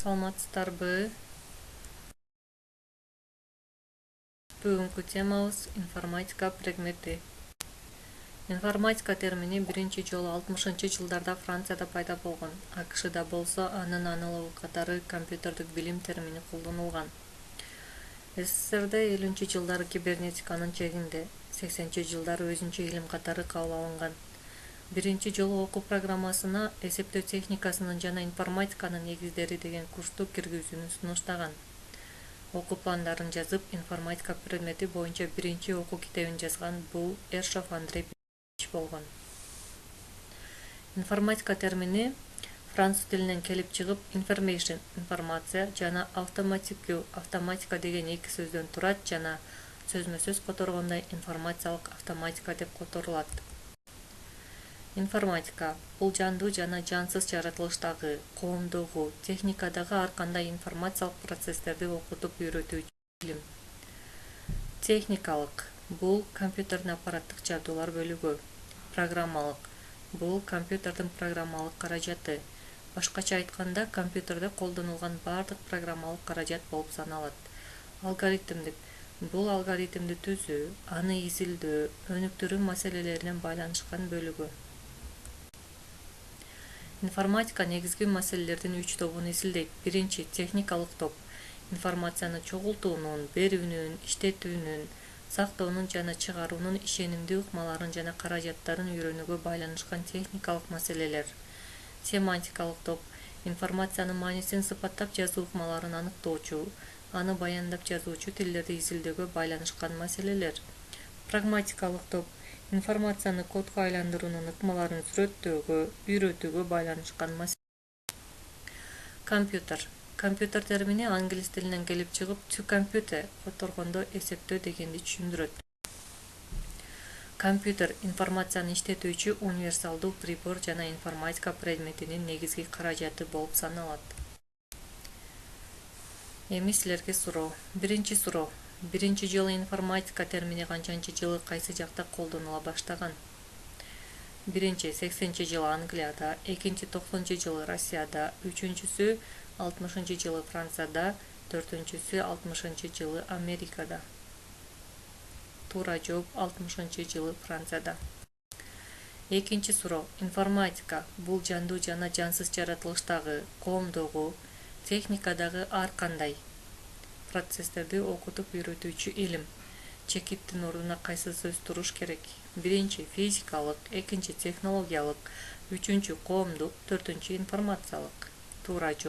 Саламатсыздарбы. Бүгүнкү темабыз информатика предмети. Информатика термини биринчи жолу 60-жылдарда Францияда пайда болгон. АКШда болсо анын аналогу катары компьютердик билим термини колдонулган. СССРде 50-жылдары кибернетиканын чегинде, 80-жылдары өзүнчө илим катары кабыл алынган. Биринчи жолу окуу программасына эсептөө техникасынын жана информатиканын негиздери деген курсту киргизүүнү сунуштаган. Окуу пландарын жазып, информатика предмети боюнча биринчи окуу китебин жазган бул Ершов Андрей болгон. Информатика термини француз тилинен келип чыгып, information информация жана автоматика деген эки сөздөн турат жана сөзмө-сөз которгондо информациялык автоматика деп которулат. Информатика бул жандуу жана жансыз жаратылыштагы, коомдогу, техникадагы ар кандай информациялык процесстерди окутуп үйрөтүүчү илим. Техникалык бул компьютердин аппараттык жабдуулар бөлүгү. Программалык бул компьютердин программалык каражаты. Башкача айтканда, компьютерде колдонулган бардык программалык каражат болуп саналат. Алгоритмдик бул алгоритмди түзүү, аны изилдөө, өнүктүрүү маселелерине байланышкан бөлүгү. Информатика негизги маселелердин 3 тобун изилдейт. Биринчи техникалык топ. Информацияны чогултуунун, берүүнүн, иштетүүнүн, сактоонун жана чыгаруунун ишенимдүү ыкмаларын жана каражаттарын үйрөнүүгө байланышкан техникалык маселелер. Семантикалык топ. Информациянын маанисин сыпаттап жазуу ыкмаларын аныктоочу, аны баяндап жазуучу тилдерди изилдөөгө байланышкан маселелер. Прагматикалык топ. Информацияны кодго айландыруунун ыкмаларын сүрөттөөгө, үйрөтүүгө байланышкан маселелер. Компьютер термини англис тилинен келип чыгып, to compute которгондо эсептөө дегенди түшүндүрөт. Компьютер информацияны иштетүүчү универсалдуу прибор жана информатика предметинин негизги каражаты болуп саналат. Эми силерге суроо. Биринчи суроо. Биринчи жолу информатика термини канчанчы жылы кайсы жакта колдонула баштаган? Биринчи 80-жылы Англияда, экинчи 90-жылы Россияда, үчүнчүсү 60-жылы Францияда, төртүнчүсү 60-жылы Америкада. Туура жооп 60-жылы Францияда. Экинчи суроо. Информатика бул жандуу жана жансыз жаратылыштагы, коомдогу, техникадагы ар кандай процесстерди окутуп үйрөтүүчү илим. Чекиттин ордуна кайсы сөз туруш керек? Биринчи физикалык, экинчи технологиялык, үчүнчү коомдук, төртүнчү информациялык. Туура жооп.